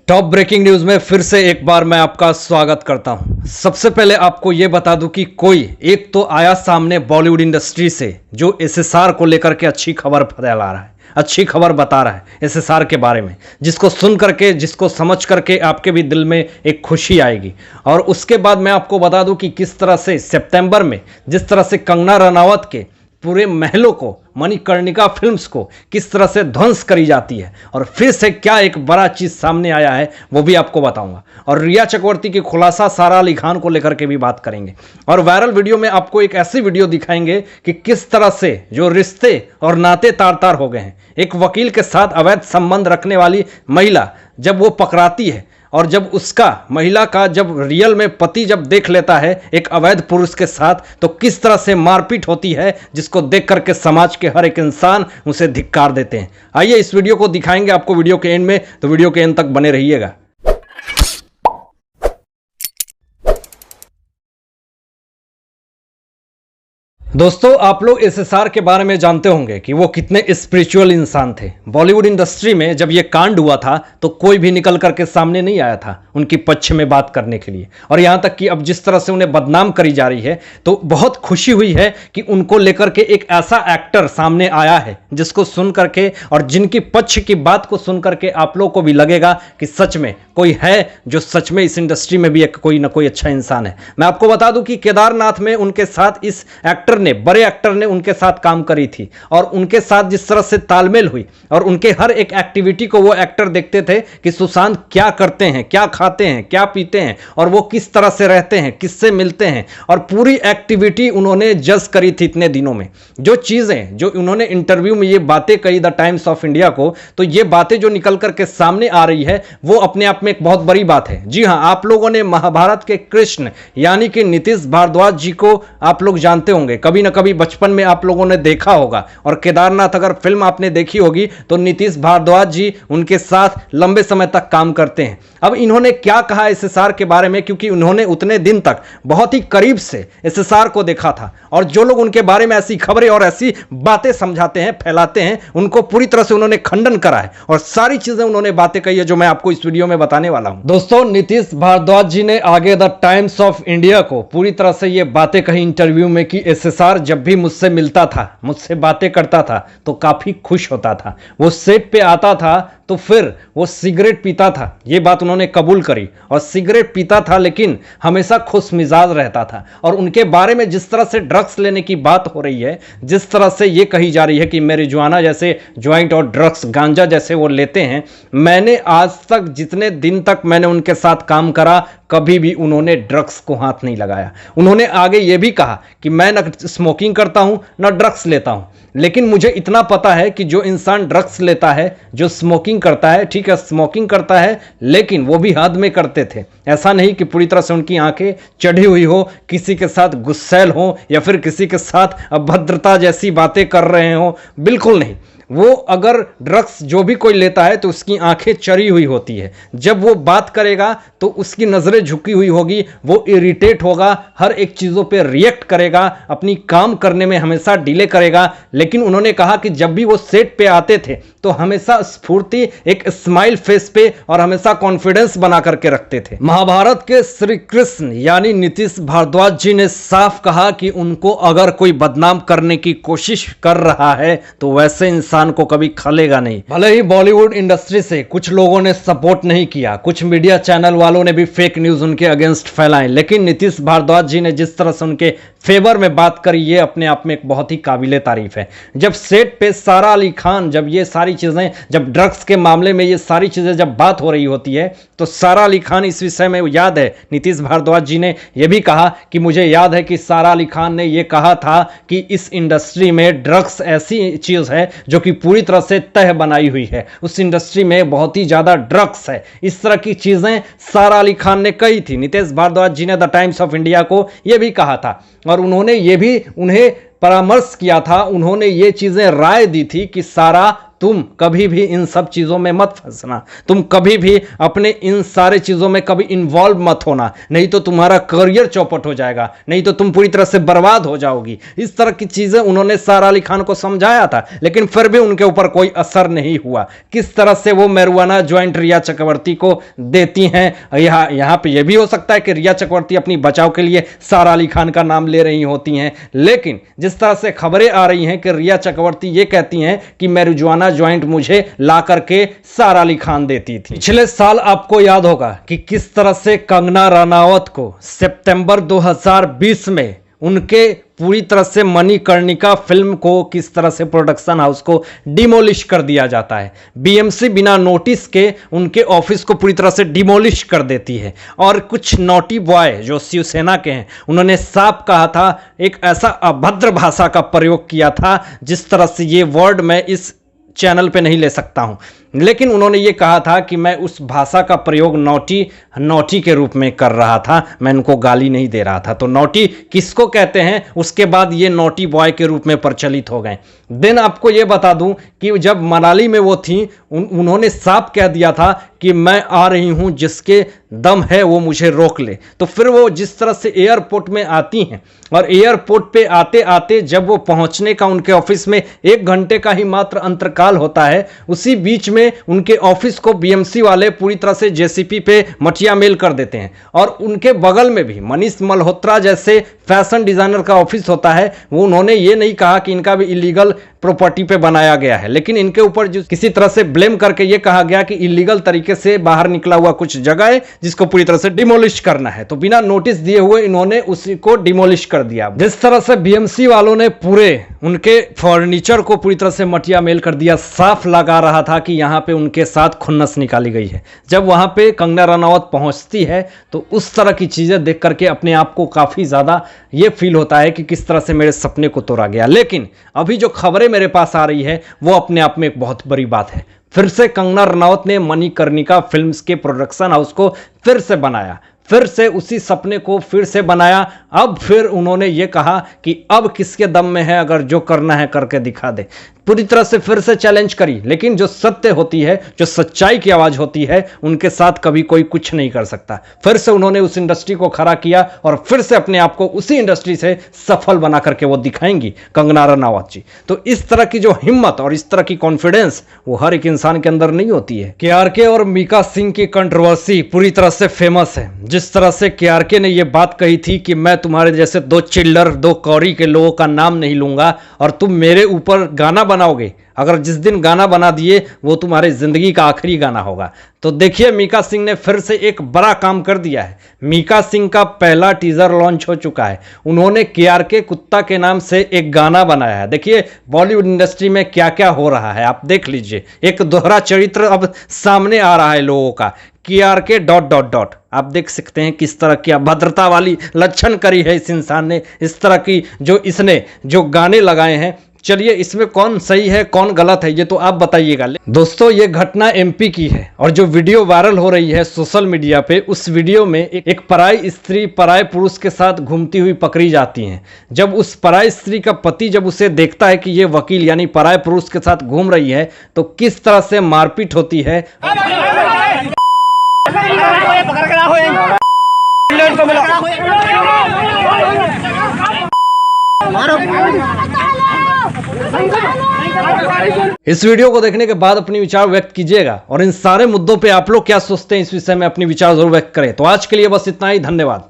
Top breaking news में फिर से एक बार मैं आपका स्वागत करता हूं। सबसे पहले आपको यह बता दूं कि कोई एक तो आया सामने बॉलीवुड इंडस्ट्री से जो एसएसआर को लेकर के अच्छी खबर फैला रहा है, अच्छी खबर बता रहा है एसएसआर के बारे में, जिसको सुन करके, जिसको समझ करके आपके भी दिल में एक खुशी आएगी। और उसके बाद मैं आपको बता दूं कि किस तरह से सितंबर में जिस तरह से कंगना रनावत के पूरे महलों को, मणिकर्णिका फिल्म्स को किस तरह से ध्वंस करी जाती है और फिर से क्या एक बड़ा चीज सामने आया है वो भी आपको बताऊंगा। और रिया चक्रवर्ती की खुलासा सारा अली खान को लेकर के भी बात करेंगे। और वायरल वीडियो में आपको एक ऐसी वीडियो दिखाएंगे कि किस तरह से जो रिश्ते और नाते तार तार हो गए हैं। एक वकील के साथ अवैध संबंध रखने वाली महिला जब वो पकड़ाती है और जब उसका महिला का जब रियल में पति जब देख लेता है एक अवैध पुरुष के साथ, तो किस तरह से मारपीट होती है, जिसको देख करके समाज के हर एक इंसान उसे धिक्कार देते हैं। आइए इस वीडियो को दिखाएंगे आपको वीडियो के एंड में, तो वीडियो के एंड तक बने रहिएगा। दोस्तों, आप लोग एसएसआर के बारे में जानते होंगे कि वो कितने स्पिरिचुअल इंसान थे। बॉलीवुड इंडस्ट्री में जब ये कांड हुआ था तो कोई भी निकल करके सामने नहीं आया था उनकी पक्ष में बात करने के लिए। और यहाँ तक कि अब जिस तरह से उन्हें बदनाम करी जा रही है तो बहुत खुशी हुई है कि उनको लेकर के एक ऐसा एक्टर सामने आया है जिसको सुन करके और जिनकी पक्ष की बात को सुन करके आप लोग को भी लगेगा कि सच में कोई है जो सच में इस इंडस्ट्री में भी एक कोई ना कोई अच्छा इंसान है। मैं आपको बता दूं कि केदारनाथ में उनके साथ इस एक्टर ने, बड़े एक्टर ने उनके साथ काम करी थी और उनके साथ जिस तरह से तालमेल हुई और उनके हर एक एक्टिविटी को वो एक्टर देखते थे कि सुशांत क्या करते हैं, क्या खाते हैं, क्या पीते हैं और वो किस तरह से रहते हैं, किससे मिलते हैं, और पूरी एक्टिविटी उन्होंने जज करी थी इतने दिनों में। जो चीजें जो उन्होंने इंटरव्यू में ये बातें कही द टाइम्स ऑफ इंडिया को, तो ये बातें जो निकल करके सामने आ रही है वो अपने आप में एक बहुत बड़ी बात है। जी हां, आप लोगों ने महाभारत के कृष्ण यानी कि नीतीश भारद्वाज जी को आप लोग जानते होंगे, कभी ना कभी बचपन में आप लोगों ने देखा होगा। और केदारनाथ अगर फिल्म आपने देखी होगी तो नीतीश भारद्वाज जी उनके साथ लंबे समय तक काम करते हैं। अब इन्होंने क्या कहा एसएसआर के बारे में, क्योंकि उन्होंने उतने दिन तक बहुत ही करीब से एसएसआर को देखा था और जो लोग उनके बारे में ऐसी खबरें और ऐसी बातें समझाते हैं, फैलाते हैं, उनको पूरी तरह से उन्होंने खंडन करा है और सारी चीजें उन्होंने बातें कही है जो मैं आपको इस वीडियो में बताने वाला हूं। दोस्तों, नीतीश भारद्वाज जी ने आगे द टाइम्स ऑफ इंडिया को पूरी तरह से ये बातें कही इंटरव्यू में कि एसएसआर जब भी मुझसे मिलता था, मुझसे बातें करता था तो काफी खुश होता था। वो सेट पे आता था तो फिर वो सिगरेट पीता था, ये बात उन्होंने कबूल करी, और सिगरेट पीता था लेकिन हमेशा खुश मिजाज रहता था। और उनके बारे में जिस तरह से ड्रग्स लेने की बात हो रही है, जिस तरह से ये कही जा रही है कि मैरिजुआना जैसे ज्वाइंट और ड्रग्स, गांजा जैसे वो लेते हैं, मैंने आज तक जितने दिन तक मैंने उनके साथ काम करा कभी भी उन्होंने ड्रग्स को हाथ नहीं लगाया। उन्होंने आगे ये भी कहा कि मैं न स्मोकिंग करता हूं न ड्रग्स लेता हूं, लेकिन मुझे इतना पता है कि जो इंसान ड्रग्स लेता है, जो स्मोकिंग करता है, ठीक है स्मोकिंग करता है लेकिन वो भी हद में करते थे। ऐसा नहीं कि पूरी तरह से उनकी आंखें चढ़ी हुई हो, किसी के साथ गुस्सैल हो या फिर किसी के साथ अभद्रता जैसी बातें कर रहे हो, बिल्कुल नहीं। वो अगर ड्रग्स जो भी कोई लेता है तो उसकी आंखें चढ़ी हुई होती है। जब वो बात करेगा तो उसकी नज़रें झुकी हुई होगी, वो इरिटेट होगा, हर एक चीज़ों पे रिएक्ट करेगा, अपनी काम करने में हमेशा डिले करेगा। लेकिन उन्होंने कहा कि जब भी वो सेट पे आते थे तो हमेशा स्फूर्ति, एक स्माइल फेस पे और हमेशा कॉन्फिडेंस बना करके रखते थे। महाभारत के श्री कृष्ण यानी नीतीश भारद्वाज जी ने साफ कहा कि उनको अगर कोई बदनाम करने की कोशिश कर रहा है तो वैसे इंसान को कभी खलेगा नहीं। भले ही बॉलीवुड इंडस्ट्री से कुछ लोगों ने सपोर्ट नहीं किया, कुछ मीडिया चैनल वालों ने भी फेक न्यूज उनके अगेंस्ट फैलाए, लेकिन नीतीश भारद्वाज जी ने जिस तरह से उनके फेवर में बात करी ये अपने आप में एक बहुत ही काबिले तारीफ है। जब सेट पे सारा अली खान, जब ये सारी चीजें, जब ड्रग्स के मामले में ये सारी चीजें जब बात हो रही होती है तो सारा अली खान इस विषय में याद है, नीतीश भारद्वाज जी ने यह भी कहा कि मुझे याद है कि सारा अली खान ने यह कहा था कि इस इंडस्ट्री में ड्रग्स ऐसी चीज है जो कि पूरी तरह से तह बनाई हुई है, उस इंडस्ट्री में बहुत ही ज्यादा ड्रग्स है। इस तरह की चीजें सारा अली खान ने कही थी। नीतीश भारद्वाज जी ने द टाइम्स ऑफ इंडिया को यह भी कहा था और उन्होंने ये भी उन्हें परामर्श किया था, उन्होंने ये चीजें राय दी थी कि सारा तुम कभी भी इन सब चीज़ों में मत फंसना, तुम कभी भी अपने इन सारे चीज़ों में कभी इन्वॉल्व मत होना, नहीं तो तुम्हारा करियर चौपट हो जाएगा, नहीं तो तुम पूरी तरह से बर्बाद हो जाओगी। इस तरह की चीज़ें उन्होंने सारा अली खान को समझाया था, लेकिन फिर भी उनके ऊपर कोई असर नहीं हुआ। किस तरह से वो marijuana जॉइंट रिया चक्रवर्ती को देती हैं। यहाँ पे ये भी हो सकता है कि रिया चक्रवर्ती अपनी बचाव के लिए सारा अली खान का नाम ले रही होती हैं, लेकिन जिस तरह से खबरें आ रही हैं कि रिया चक्रवर्ती ये कहती हैं कि marijuana जॉइंट मुझे ला करके सारा अली खान देती थी। पिछले साल आपको याद होगा कि किस तरह से कंगना रनावत को सितंबर 2020 में उनके पूरी तरह से मणिकर्णिका फिल्म को किस तरह से प्रोडक्शन हाउस को डिमोलिश कर दिया जाता है। बीएमसी बिना नोटिस के उनके ऑफिस को पूरी तरह से डिमोलिश कर देती है। और कुछ नॉटी बॉय जो शिवसेना के हैं, उन्होंने साफ कहा था, एक ऐसा अभद्र भाषा का प्रयोग किया था जिस तरह से ये वर्ड मैं इस चैनल पे नहीं ले सकता हूं, लेकिन उन्होंने ये कहा था कि मैं उस भाषा का प्रयोग नॉटी के रूप में कर रहा था, मैं उनको गाली नहीं दे रहा था। तो नॉटी किसको कहते हैं, उसके बाद ये नॉटी बॉय के रूप में प्रचलित हो गए। देन आपको ये बता दूं कि जब मनाली में वो थी, उन्होंने साफ कह दिया था कि मैं आ रही हूं, जिसके दम है वो मुझे रोक ले। तो फिर वो जिस तरह से एयरपोर्ट में आती हैं और एयरपोर्ट पे आते आते जब वो पहुंचने का उनके ऑफिस में 1 घंटे का ही मात्र अंतरकाल होता है, उसी बीच में उनके ऑफिस को बीएमसी वाले पूरी तरह से जेसीपी पे मटिया मेल कर देते हैं। और उनके बगल में भी मनीष मल्होत्रा जैसे फैशन डिजाइनर का ऑफिस होता है, वो उन्होंने ये नहीं कहा कि इनका भी इलीगल प्रॉपर्टी पे बनाया गया है, लेकिन इनके ऊपर जो किसी तरह से ब्लेम करके ये कहा गया कि इलीगल तरीके से बाहर निकला हुआ कुछ जगह है जिसको पूरी तरह से डिमोलिश करना है। तो बिना नोटिस दिए हुए इन्होंने उसी को डिमोलिश कर दिया। जिस तरह से बीएमसी वालों ने पूरे उनके फर्नीचर को पूरी तरह से मटिया मेल कर दिया, साफ लगा रहा था कि यहां पे उनके साथ खुन्नस निकाली गई है। जब वहां पे कंगना रनावत पहुंचती है तो उस तरह की चीजें देख करके अपने आप को काफी ज्यादा ये फील होता है कि किस तरह से मेरे सपने को तोड़ा गया। लेकिन अभी जो खबरें मेरे पास आ रही है वो अपने आप में एक बहुत बड़ी बात है। फिर से कंगना रनावत ने मणिकर्णिका फिल्म्स के प्रोडक्शन हाउस को फिर से बनाया, फिर से उसी सपने को फिर से बनाया। अब फिर उन्होंने ये कहा कि अब किसके दम में है, अगर जो करना है करके दिखा दे। पूरी तरह से फिर से चैलेंज करी, लेकिन जो सत्य होती है, जो सच्चाई की आवाज होती है, उनके साथ कभी कोई कुछ नहीं कर सकता। फिर से उन्होंने उस इंडस्ट्री को खड़ा किया और फिर से अपने आप को उसी इंडस्ट्री से सफल बना करके वो दिखाएंगी कंगना रनावत जी। तो इस तरह की जो हिम्मत और इस तरह की कॉन्फिडेंस वो हर एक इंसान के अंदर नहीं होती है। केआरके और मीका सिंह की कंट्रोवर्सी पूरी तरह से फेमस है। जिस तरह से केआरके ने यह बात कही थी कि मैं तुम्हारे जैसे 2 चिल्लर 2 कौड़ी के लोगों का नाम नहीं लूंगा और तुम मेरे ऊपर गाना बनाओगे, अगर जिस दिन गाना बना दिए वो तुम्हारी जिंदगी का आखिरी गाना होगा। तो देखिए मीका सिंह ने फिर से एक बड़ा काम कर दिया है। मीका सिंह का पहला टीजर लॉन्च हो चुका है। उन्होंने केआरके कुत्ता के नाम से एक गाना बनाया है। देखिए बॉलीवुड इंडस्ट्री में क्या क्या हो रहा है, आप देख लीजिए। एक दोहरा चरित्र अब सामने आ रहा है लोगों का, केआरके ... आप देख सकते हैं किस तरह की अभद्रता वाली लक्षण करी है इस इंसान ने। इस तरह की इसने जो गाने लगाए हैं, चलिए इसमें कौन सही है कौन गलत है ये तो आप बताइएगा। दोस्तों ये घटना एमपी की है और जो वीडियो वायरल हो रही है सोशल मीडिया पे, उस वीडियो में एक पराई स्त्री पराये पुरुष के साथ घूमती हुई पकड़ी जाती है। जब उस पराई स्त्री का पति जब उसे देखता है कि ये वकील यानी पराये पुरुष के साथ घूम रही है तो किस तरह से मारपीट होती है। इस वीडियो को देखने के बाद अपने विचार व्यक्त कीजिएगा और इन सारे मुद्दों पे आप लोग क्या सोचते हैं इस विषय में अपने विचार जरूर व्यक्त करें। तो आज के लिए बस इतना ही, धन्यवाद।